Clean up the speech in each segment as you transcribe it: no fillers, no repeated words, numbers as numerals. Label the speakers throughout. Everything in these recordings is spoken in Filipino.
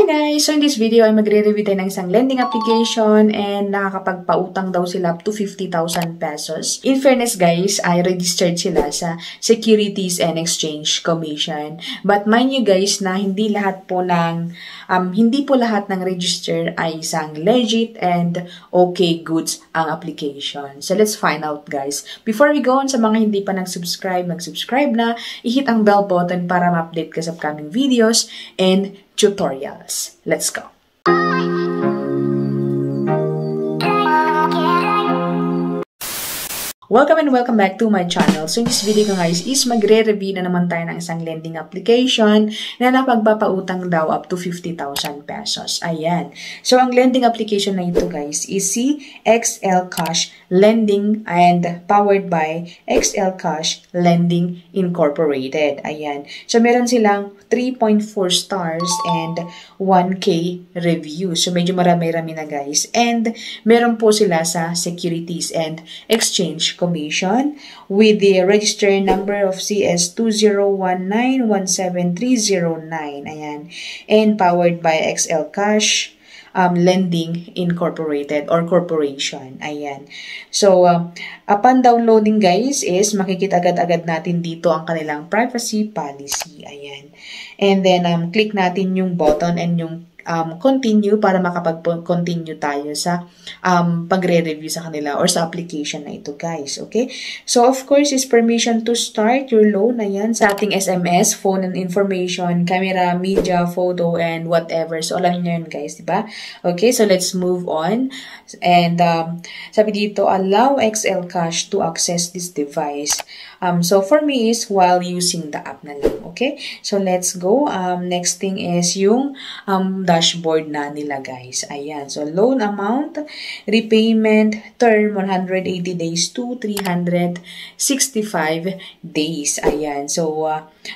Speaker 1: guys! So in this video ay magre-review tayo ng isang lending application and nakakapagpautang daw sila up to 50,000 pesos. In fairness guys, ay registered sila sa Securities and Exchange Commission. But mind you guys na hindi po lahat ng register ay isang legit and okay goods ang application. So let's find out guys. Before we go on, sa mga hindi pa nag-subscribe na, i-hit ang bell button para ma-update ka sa upcoming videos and tutorials. Let's go! Welcome and welcome back to my channel. So in this video guys is magre-review na naman tayo ng isang lending application na napagpapautang daw up to 50,000 pesos. Ayan. So ang lending application na ito guys is si XL Cash Lending and powered by XL Cash Lending Incorporated. Ayan. So meron silang 3.4 stars and 1K review. So medyo marami-rami na guys. And meron po sila sa Securities and Exchange Commission with the registered number of CS2019173909. Ayan. And powered by XL Cash Lending Incorporated or Corporation. Ayan. So, upon downloading guys is makikita agad-agad natin dito ang kanilang privacy policy. Ayan. And then, click natin yung button and yung continue para makapag-continue tayo sa pagre-review sa kanila or sa application na ito guys. Okay? So, of course, is permission to start your loan. Ayan, sa ating SMS, phone and information, camera, media, photo, and whatever. So, alam niyo yun guys, diba? Okay, so let's move on. And sabi dito, allow XL Cash to access this device. So, for me is while using the app na lang. Okay? So, let's go. Next thing is yung dashboard na nila guys. Ayan. So, loan amount, repayment, term 180 days to 365 days. Ayan. So,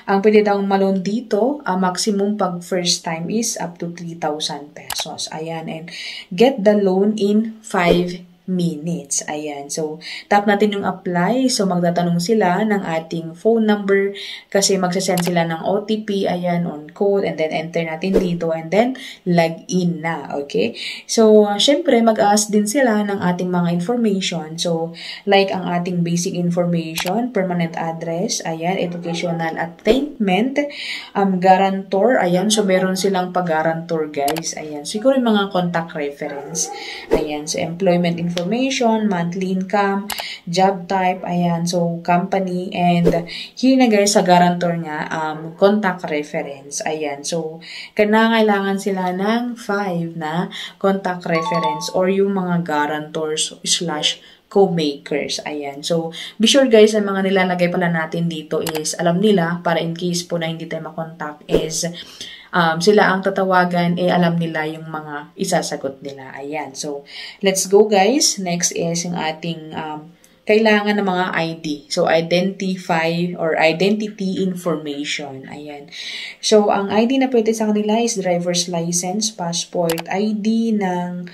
Speaker 1: ang pwede daw ma-loan dito, maximum pag first time is up to 3,000 pesos. Ayan. And get the loan in 5 minutes. Ayan. So, tap natin yung apply. So, magtatanong sila ng ating phone number kasi magsasend sila ng OTP, ayan, on code, and then enter natin dito, and then log in na. Okay? So, syempre, mag-ask din sila ng ating mga information. So, like ang ating basic information, permanent address, ayan, educational attainment, guarantor, ayan. So, meron silang pag-guarantor, guys. Ayan. Siguro yung mga contact reference. Ayan. So, employment information, monthly income, job type, ayan, so company, and here na guys sa guarantor niya, contact reference, ayan, so kailangan sila ng 5 na contact reference or yung mga guarantors / co-makers. Ayan. So, be sure guys, ang mga nilalagay pala natin dito is, alam nila, para in case po na hindi tayo makontakt is, sila ang tatawagan, alam nila yung mga isasagot nila. Ayan. So, let's go guys. Next is yung ating kailangan ng mga ID. So, identify or identity information. Ayan. So, ang ID na pwede sa kanila is driver's license, passport ID ng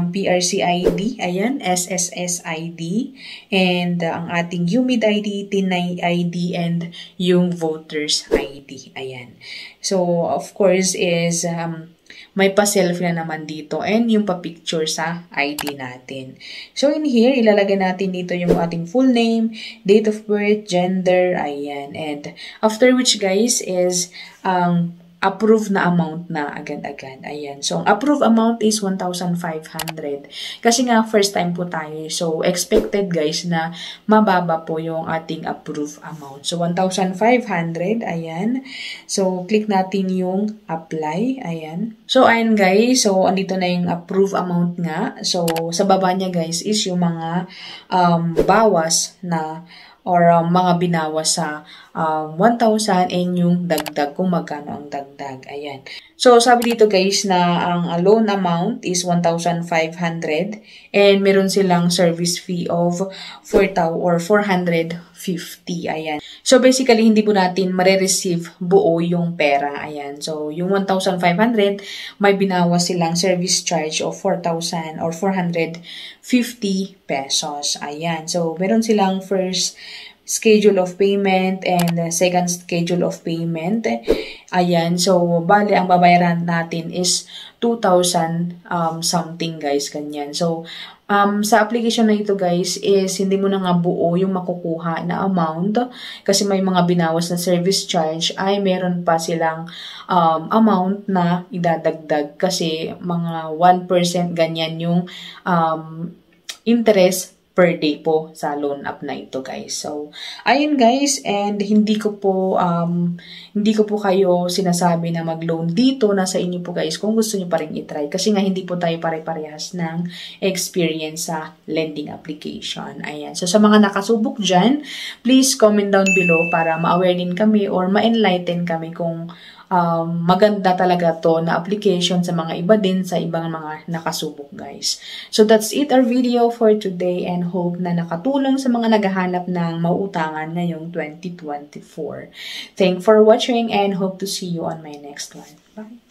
Speaker 1: PRC ID, ayan, SSS ID, and ang ating UMID ID, TIN ID, and yung voters ID. Ayan. So, of course, is may pa-selfie na naman dito and yung pa-picture sa ID natin. So, in here, ilalagay natin dito yung ating full name, date of birth, gender, ayan. And after which, guys, is approved na amount na agad-agad. Ayan. So, ang approved amount is 1,500. Kasi nga, first time po tayo. So, expected guys na mababa po yung ating approved amount. So, 1,500. Ayan. So, click natin yung apply. Ayan. So, ayan guys. So, andito na yung approved amount nga. So, sa baba niya guys is yung mga bawas na or mga binawas sa 1,000 and yung dagdag kung magkano ang dagdag. Ayan. So, sabi dito guys na ang loan amount is 1,500 and meron silang service fee of 450. Ayan. So, basically, hindi po natin marireceive buo yung pera. Ayan. So, yung 1,500, may binawas silang service charge of 4,000 or 450 pesos. Ayan. So, meron silang first schedule of payment and second schedule of payment. Ayan, so bale ang babayaran natin is 2,000 something guys, ganyan. So sa application na ito guys is hindi mo na nga buo yung makukuha na amount kasi may mga binawas na service charge ay meron pa silang amount na idadagdag kasi mga 1% ganyan yung interest per day po sa loan app na ito guys. So, ayun guys, and hindi ko po kayo sinasabi na mag-loan dito, nasa inyo po guys kung gusto niyo pa rin i-try kasi nga hindi po tayo pare-parehas ng experience sa lending application. Ayan. So, sa mga nakasubok dyan, please comment down below para ma-aware din kami or ma-enlighten kami kung maganda talaga to na application sa mga iba din sa ibang mga nakasubok guys. So that's it our video for today and hope na nakatulong sa mga naghahanap ng mauutangan ngayong 2024. Thanks for watching and hope to see you on my next one. Bye!